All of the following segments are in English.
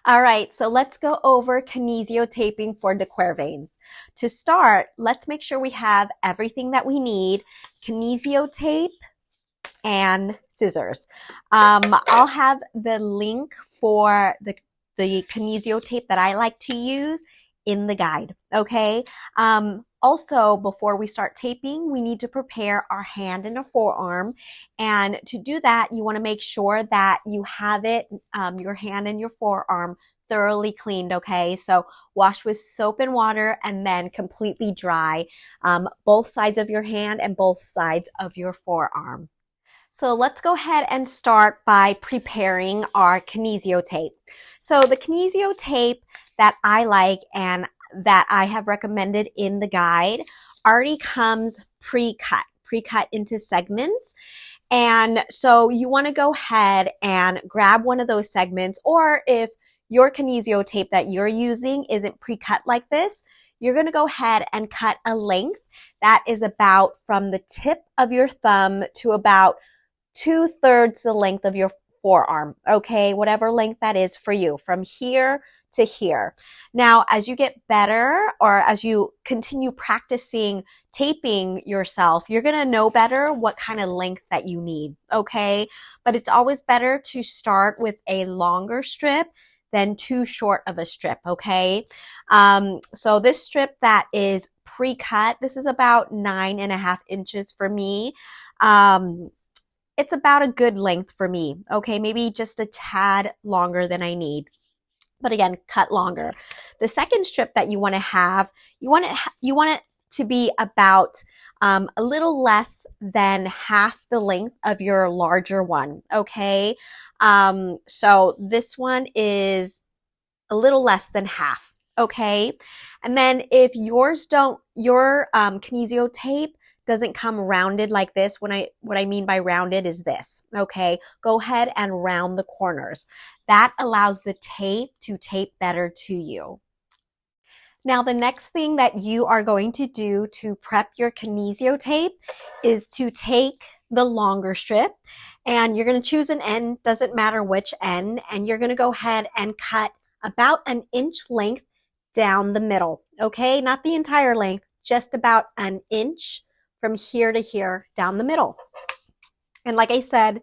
All right, so let's go over kinesiotaping for DeQuervain's. To start, let's make sure we have everything that we need: kinesiotape and scissors. I'll have the link for the kinesiotape that I like to use in the guide, okay? Also, before we start taping, we need to prepare our hand and a forearm. And to do that, you want to make sure that you have it, your hand and your forearm, thoroughly cleaned, okay? So wash with soap and water and then completely dry both sides of your hand and both sides of your forearm. So let's go ahead and start by preparing our kinesiotape. So the kinesiotape that I like and that I have recommended in the guide already comes pre-cut into segments. And so you want to go ahead and grab one of those segments, or if your kinesiotape that you're using isn't pre-cut like this, you're going to go ahead and cut a length that is about from the tip of your thumb to about 2/3 the length of your forearm, okay? Whatever length that is for you, from here to here. Now, as you get better, or as you continue practicing taping yourself, you're gonna know better what kind of length that you need, okay? But it's always better to start with a longer strip than too short of a strip, okay? So this strip that is pre-cut, this is about 9.5 inches for me. It's about a good length for me, okay? Maybe just a tad longer than I need. But again, cut longer. The second strip that you want to have, you want it to be about a little less than half the length of your larger one, okay? So this one is a little less than half, okay? And then if your kinesiotape doesn't come rounded like this, what I mean by rounded is this, okay? Go ahead and round the corners. That allows the tape to tape better to you. Now, the next thing that you are going to do to prep your kinesiotape is to take the longer strip, and you're going to choose an end, doesn't matter which end, and you're going to go ahead and cut about an inch length down the middle, okay? Not the entire length, just about an inch from here to here down the middle. And like I said,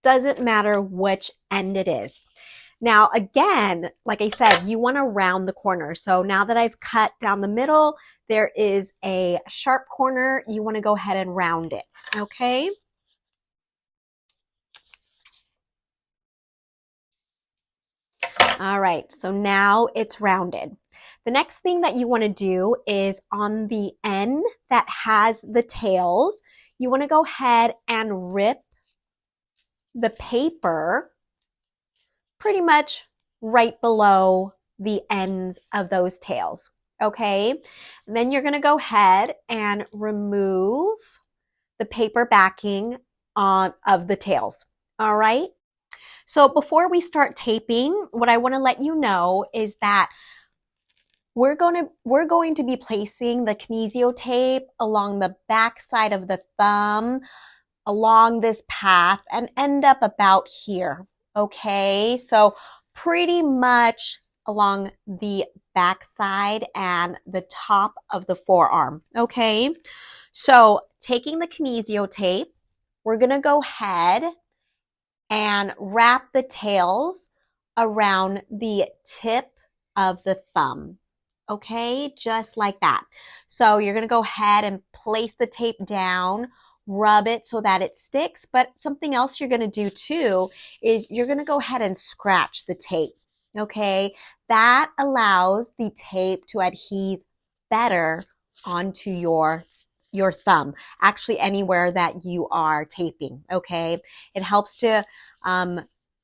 doesn't matter which end it is. Now, again, like I said, you want to round the corner. So now that I've cut down the middle, there is a sharp corner. You want to go ahead and round it, okay? All right, so now it's rounded. The next thing that you want to do is on the end that has the tails, you want to go ahead and rip the paper pretty much right below the ends of those tails, okay? And then you're going to go ahead and remove the paper backing of the tails, all right? So before we start taping, what I want to let you know is that we're going to be placing the kinesiotape along the back side of the thumb, along this path, and end up about here, okay? So pretty much along the back side and the top of the forearm, okay? So taking the kinesiotape, we're gonna go ahead and wrap the tails around the tip of the thumb. Okay, just like that. So you're going to go ahead and place the tape down, rub it so that it sticks. But something else you're going to do too is you're going to go ahead and scratch the tape. Okay, that allows the tape to adhere better onto your thumb, actually anywhere that you are taping. Okay, it helps to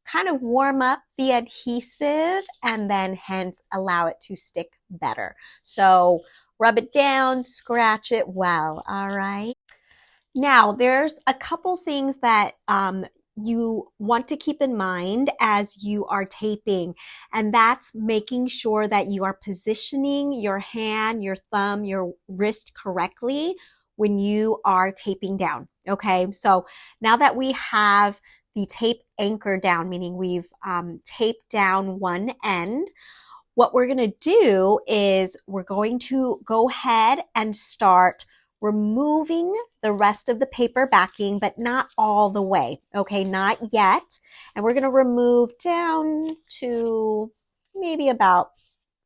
kind of warm up the adhesive and then hence allow it to stick better. So rub it down, scratch it well, all right? Now, there's a couple things that you want to keep in mind as you are taping, and that's making sure that you are positioning your hand, your thumb, your wrist correctly when you are taping down, okay? So now that we have the tape anchored down, meaning we've taped down one end, what we're going to do is we're going to go ahead and start removing the rest of the paper backing, but not all the way. Okay, not yet. And we're going to remove down to maybe about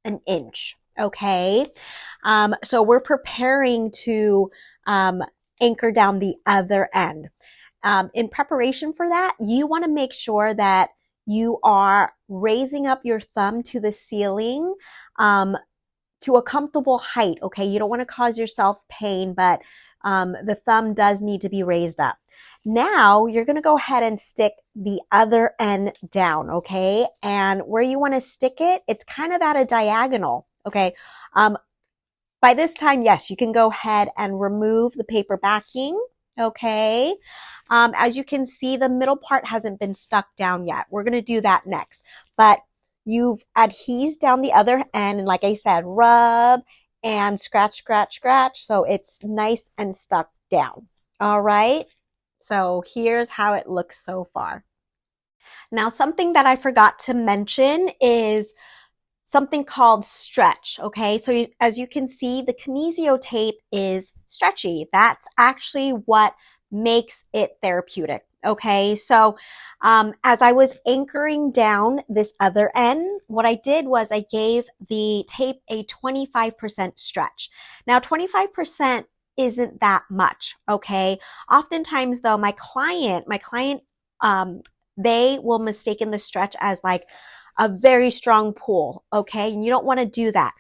an inch. Okay, so we're preparing to anchor down the other end. In preparation for that, you want to make sure that you are raising up your thumb to the ceiling to a comfortable height, okay? You don't want to cause yourself pain, but the thumb does need to be raised up. Now, you're going to go ahead and stick the other end down, okay? And where you want to stick it, it's kind of at a diagonal, okay? By this time, yes, you can go ahead and remove the paper backing, okay? As you can see, the middle part hasn't been stuck down yet. We're going to do that next. But you've adhesed down the other end, and like I said, rub and scratch, scratch, scratch, so it's nice and stuck down. All right? So here's how it looks so far. Now, something that I forgot to mention is something called stretch, okay? So as you can see, the kinesiotape is stretchy. That's actually what makes it therapeutic, okay? So as I was anchoring down this other end, what I did was I gave the tape a 25% stretch. Now, 25% isn't that much, okay? Oftentimes though, my client, they will mistaken the stretch as like a very strong pull, okay? And you don't want to do that.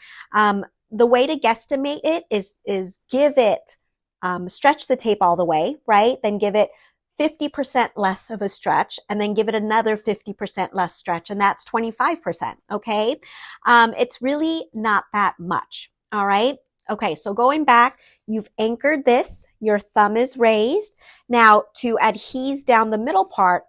The way to guesstimate it is give it, stretch the tape all the way, right? Then give it 50% less of a stretch, and then give it another 50% less stretch, and that's 25%, okay? It's really not that much, all right? Okay, so going back, you've anchored this, your thumb is raised. Now, to adhese down the middle part,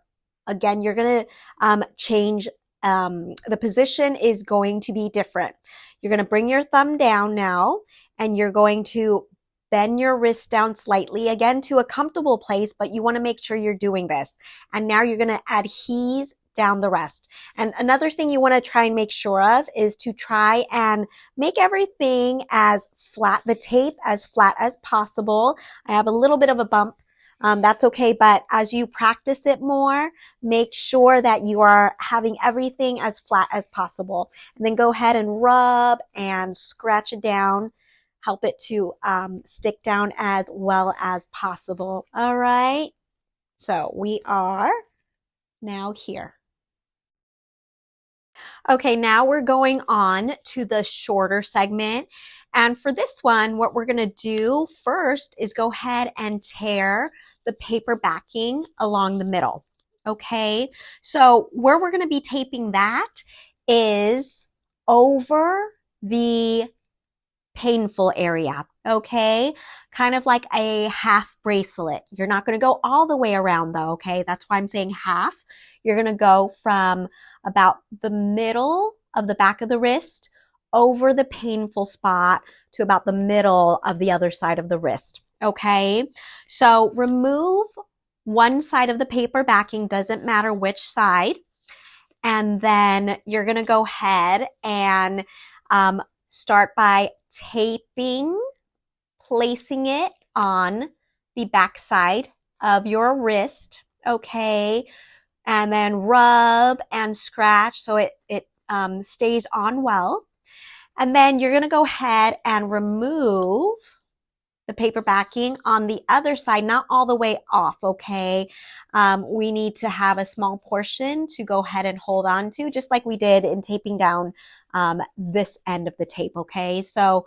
again, you're going to change, the position is going to be different. You're going to bring your thumb down now, and you're going to bend your wrist down slightly, again, to a comfortable place, but you want to make sure you're doing this. And now you're going to adhese down the rest. And another thing you want to try and make sure of is to try and make everything as flat, the tape as flat as possible. I have a little bit of a bump. That's okay, but as you practice it more, make sure that you are having everything as flat as possible. And then go ahead and rub and scratch it down. Help it to stick down as well as possible. All right. So we are now here. Okay, now we're going on to the shorter segment. And for this one, what we're going to do first is go ahead and tear the paper backing along the middle. Okay, so where we're going to be taping that is over the painful area, okay? Kind of like a half bracelet. You're not going to go all the way around though, okay? That's why I'm saying half. You're going to go from about the middle of the back of the wrist over the painful spot to about the middle of the other side of the wrist, okay? So remove one side of the paper backing, doesn't matter which side, and then you're going to go ahead and start by taping, placing it on the back side of your wrist, okay? And then rub and scratch so it stays on well. And then you're going to go ahead and remove the paper backing on the other side, not all the way off, okay? We need to have a small portion to go ahead and hold on to, just like we did in taping down this end of the tape, okay? So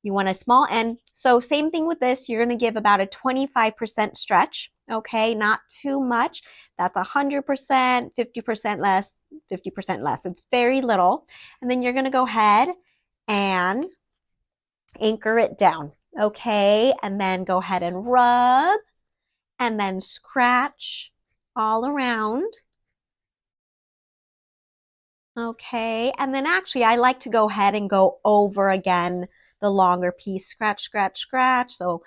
you want a small end. So same thing with this, you're going to give about a 25% stretch, okay? Not too much. That's 100%, 50% less, 50% less. It's very little. And then you're going to go ahead and anchor it down, okay? And then go ahead and rub and then scratch all around. Okay, and then actually I like to go ahead and go over again the longer piece, scratch, scratch, scratch. So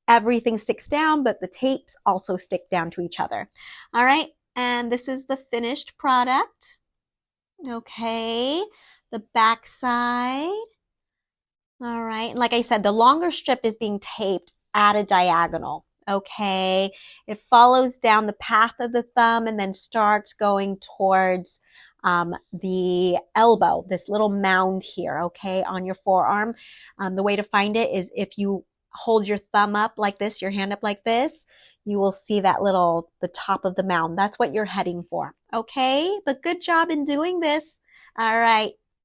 everything sticks down, but the tapes also stick down to each other. All right, And this is the finished product. Okay, the back side. All right, and like I said, the longer strip is being taped at a diagonal. Okay, it follows down the path of the thumb and then starts going towards the elbow, this little mound here, okay, on your forearm. The way to find it is if you hold your thumb up like this, your hand up like this, you will see that the top of the mound. That's what you're heading for, okay? But good job in doing this. All right.